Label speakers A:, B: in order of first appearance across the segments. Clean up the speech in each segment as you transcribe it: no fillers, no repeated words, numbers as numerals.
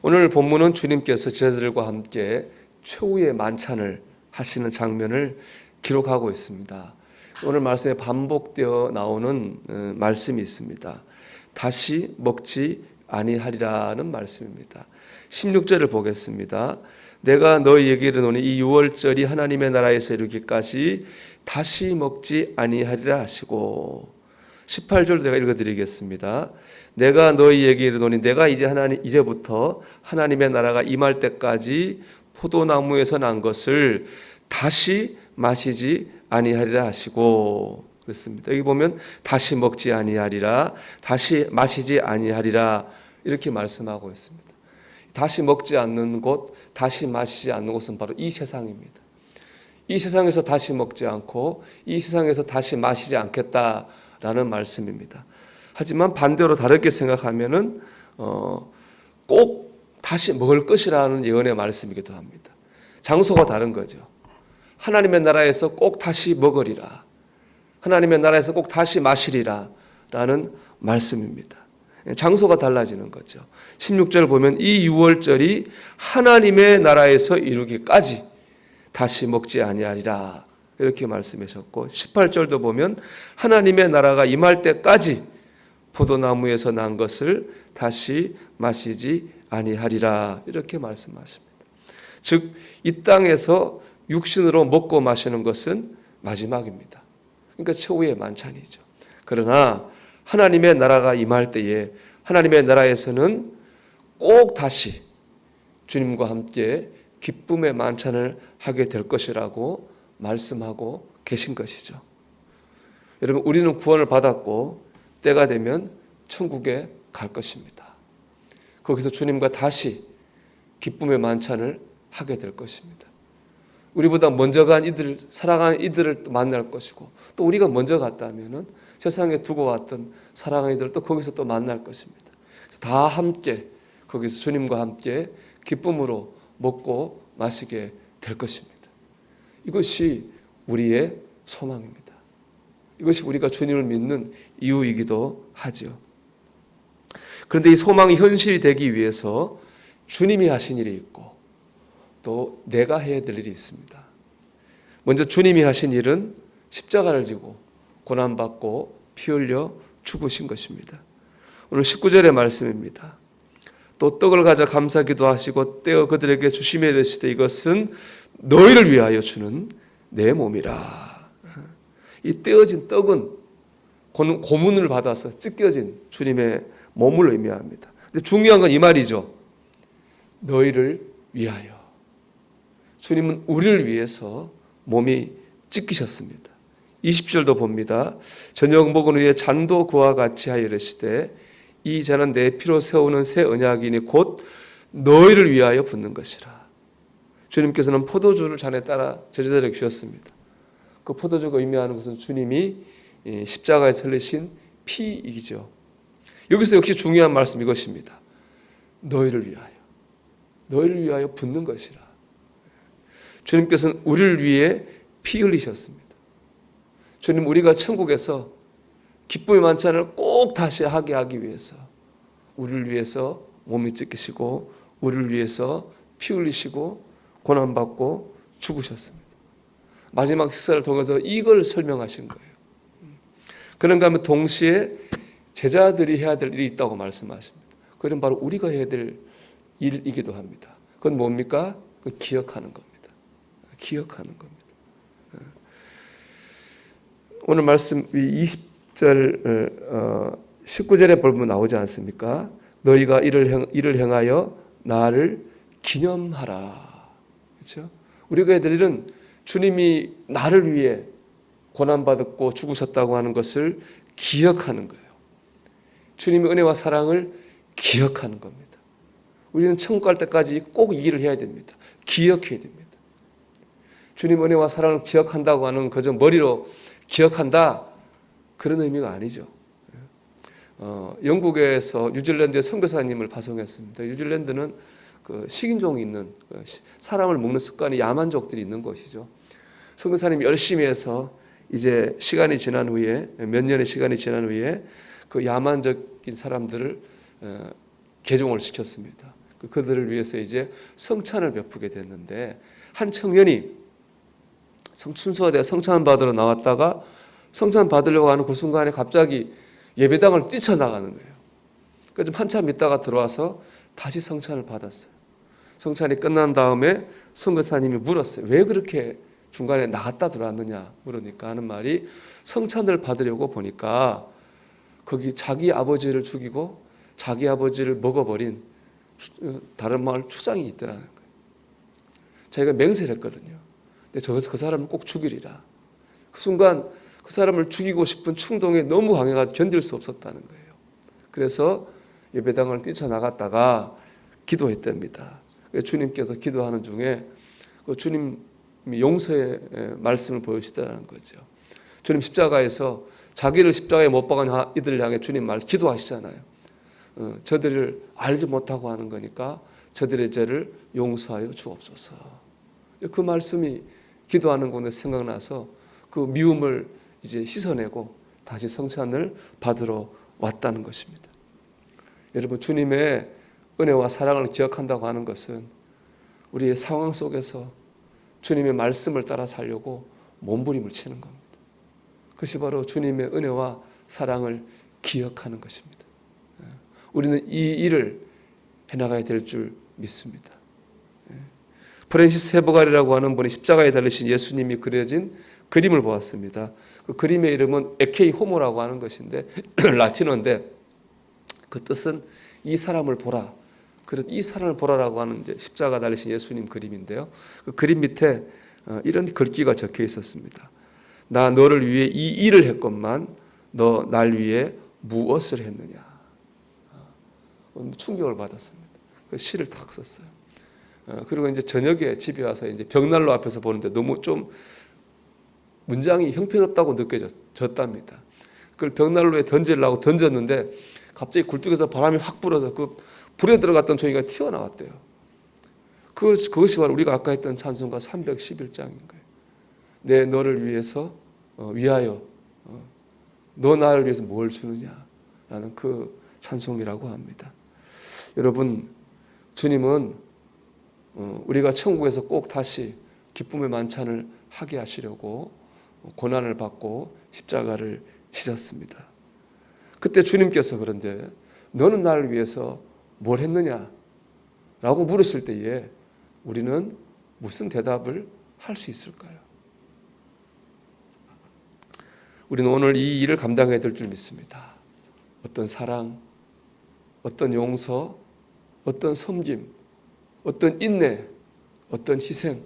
A: 오늘 본문은 주님께서 제자들과 함께 최후의 만찬을 하시는 장면을 기록하고 있습니다. 오늘 말씀에 반복되어 나오는 말씀이 있습니다. 다시 먹지 아니하리라는 말씀입니다. 16절을 보겠습니다. 내가 너희에게 이르노니 이 유월절이 하나님의 나라에서 이르기까지 다시 먹지 아니하리라 하시고, 18절 제가 읽어드리겠습니다. 내가 너희에게 이르노니 내가 이제부터 하나님의 나라가 임할 때까지 포도나무에서 난 것을 다시 마시지 아니하리라 하시고, 그렇습니다. 여기 보면 다시 먹지 아니하리라, 다시 마시지 아니하리라 이렇게 말씀하고 있습니다. 다시 먹지 않는 곳, 다시 마시지 않는 곳은 바로 이 세상입니다. 이 세상에서 다시 먹지 않고 이 세상에서 다시 마시지 않겠다라는 말씀입니다. 하지만 반대로 다르게 생각하면은 꼭 다시 먹을 것이라는 예언의 말씀이기도 합니다. 장소가 다른 거죠. 하나님의 나라에서 꼭 다시 먹으리라, 하나님의 나라에서 꼭 다시 마시리라 라는 말씀입니다. 장소가 달라지는 거죠. 16절을 보면 이 유월절이 하나님의 나라에서 이루기까지 다시 먹지 아니하리라 이렇게 말씀하셨고, 18절도 보면 하나님의 나라가 임할 때까지 포도나무에서 난 것을 다시 마시지 아니하리라 이렇게 말씀하십니다. 즉 이 땅에서 육신으로 먹고 마시는 것은 마지막입니다. 그러니까 최후의 만찬이죠. 그러나 하나님의 나라가 임할 때에 하나님의 나라에서는 꼭 다시 주님과 함께 기쁨의 만찬을 하게 될 것이라고 말씀하고 계신 것이죠. 여러분, 우리는 구원을 받았고 때가 되면 천국에 갈 것입니다. 거기서 주님과 다시 기쁨의 만찬을 하게 될 것입니다. 우리보다 먼저 간 이들, 사랑하는 이들을 또 만날 것이고, 또 우리가 먼저 갔다면은 세상에 두고 왔던 사랑하는 이들을 또 거기서 또 만날 것입니다. 다 함께 거기서 주님과 함께 기쁨으로 먹고 마시게 될 것입니다. 이것이 우리의 소망입니다. 이것이 우리가 주님을 믿는 이유이기도 하죠. 그런데 이 소망이 현실이 되기 위해서 주님이 하신 일이 있고 또 내가 해야 될 일이 있습니다. 먼저 주님이 하신 일은 십자가를 지고 고난받고 피 흘려 죽으신 것입니다. 오늘 19절의 말씀입니다. 또 떡을 가져 감사 기도하시고 떼어 그들에게 주시며 이르시되 이것은 너희를 위하여 주는 내 몸이라. 이 떼어진 떡은 고문을 받아서 찢겨진 주님의 몸을 의미합니다. 근데 중요한 건 이 말이죠. 너희를 위하여. 주님은 우리를 위해서 몸이 찢기셨습니다. 20절도 봅니다. 저녁 먹은 후에 잔도 그와 같이 하여 이르시되 이 잔은 내 피로 세우는 새 언약이니 곧 너희를 위하여 붓는 것이라. 주님께서는 포도주를 잔에 따라 제자들에게 주셨습니다. 그 포도주가 의미하는 것은 주님이 십자가에서 흘리신 피이죠. 여기서 역시 중요한 말씀 이것입니다. 너희를 위하여 붓는 것이라. 주님께서는 우리를 위해 피 흘리셨습니다. 주님, 우리가 천국에서 기쁨의 만찬을 꼭 다시 하게 하기 위해서 우리를 위해서 몸이 찢기시고 우리를 위해서 피 흘리시고 고난받고 죽으셨습니다. 마지막 식사를 통해서 이걸 설명하신 거예요. 그런가 하면 동시에 제자들이 해야 될 일이 있다고 말씀하십니다. 그건 바로 우리가 해야 될 일이기도 합니다. 그건 뭡니까? 그건 기억하는 겁니다. 기억하는 겁니다. 오늘 말씀 20절 19절에 보면 나오지 않습니까? 너희가 이를 행하여 나를 기념하라. 그렇죠? 우리가 해야 될 일은 주님이 나를 위해 고난받았고 죽으셨다고 하는 것을 기억하는 거예요. 주님의 은혜와 사랑을 기억하는 겁니다. 우리는 천국 갈 때까지 꼭 이 일을 해야 됩니다. 기억해야 됩니다. 주님 은혜와 사랑을 기억한다고 하는 그저 머리로 기억한다 그런 의미가 아니죠. 영국에서 뉴질랜드의 선교사님을 파송했습니다. 뉴질랜드는 그 식인종이 있는 사람을 먹는 습관이 야만족들이 있는 곳이죠. 선교사님이 열심히 해서 이제 시간이 지난 후에 몇 년의 시간이 지난 후에 그 야만적인 사람들을 개종을 시켰습니다. 그들을 위해서 이제 성찬을 베푸게 됐는데 한 청년이 순서대로 성찬 받으러 나왔다가 성찬 받으려고 하는 그 순간에 갑자기 예배당을 뛰쳐나가는 거예요. 그래서 좀 한참 있다가 들어와서 다시 성찬을 받았어요. 성찬이 끝난 다음에 선교사님이 물었어요. 왜 그렇게 중간에 나갔다 들어왔느냐 물으니까 하는 말이 성찬을 받으려고 보니까 거기 자기 아버지를 죽이고 자기 아버지를 먹어버린 다른 마을 추장이 있더라는 거예요. 자기가 맹세를 했거든요. 근데 저기서 그 사람을 꼭 죽이리라. 그 순간 그 사람을 죽이고 싶은 충동이 너무 강해가 견딜 수 없었다는 거예요. 그래서 예배당을 뛰쳐나갔다가 기도했답니다. 주님께서 기도하는 중에 주님 용서의 말씀을 보여주시다는 거죠. 주님 십자가에서 자기를 십자가에 못 박은 이들을 향해 주님 말 기도하시잖아요. 저들을 알지 못하고 하는 거니까 저들의 죄를 용서하여 주옵소서. 그 말씀이 기도하는 곳에 생각나서 그 미움을 이제 씻어내고 다시 성찬을 받으러 왔다는 것입니다. 여러분, 주님의 은혜와 사랑을 기억한다고 하는 것은 우리의 상황 속에서 주님의 말씀을 따라 살려고 몸부림을 치는 겁니다. 그것이 바로 주님의 은혜와 사랑을 기억하는 것입니다. 우리는 이 일을 해나가야 될 줄 믿습니다. 프랜시스 헤버갈이라고 하는 분이 십자가에 달리신 예수님이 그려진 그림을 보았습니다. 그 그림의 이름은 에케이 호모라고 하는 것인데 라틴어인데 그 뜻은 이 사람을 보라. 이 사람을 보라라고 하는 이제 십자가 달리신 예수님 그림인데요. 그 그림 밑에 이런 글귀가 적혀 있었습니다. 나 너를 위해 이 일을 했건만 너 날 위해 무엇을 했느냐. 충격을 받았습니다. 그 시를 탁 썼어요. 그리고 이제 저녁에 집에 와서 이제 벽난로 앞에서 보는데 너무 좀 문장이 형편없다고 느껴졌답니다. 그걸 벽난로에 던지려고 던졌는데 갑자기 굴뚝에서 바람이 확 불어서 그 불에 들어갔던 종이가 튀어나왔대요. 그것이 바로 우리가 아까 했던 찬송가 311장인 거예요. 내 너를 위해서 위하여 너 나를 위해서 뭘 주느냐라는 그 찬송이라고 합니다. 여러분, 주님은 우리가 천국에서 꼭 다시 기쁨의 만찬을 하게 하시려고 고난을 받고 십자가를 지셨습니다. 그때 주님께서 그런데 너는 나를 위해서 뭘 했느냐? 라고 물으실 때에 우리는 무슨 대답을 할 수 있을까요? 우리는 오늘 이 일을 감당해야 될 줄 믿습니다. 어떤 사랑, 어떤 용서, 어떤 섬김, 어떤 인내, 어떤 희생,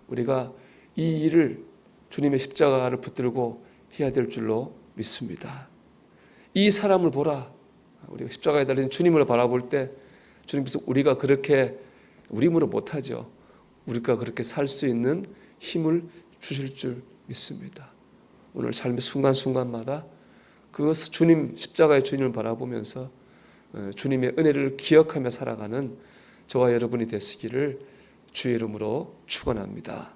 A: 우리가 이 일을 주님의 십자가를 붙들고 해야 될 줄로 믿습니다. 이 사람을 보라. 우리가 십자가에 달린 주님을 바라볼 때 주님께서 우리가 그렇게 우리 힘으로 못하죠. 우리가 그렇게 살 수 있는 힘을 주실 줄 믿습니다. 오늘 삶의 순간순간마다 그 주님 십자가의 주님을 바라보면서 주님의 은혜를 기억하며 살아가는 저와 여러분이 되시기를 주의 이름으로 축원합니다.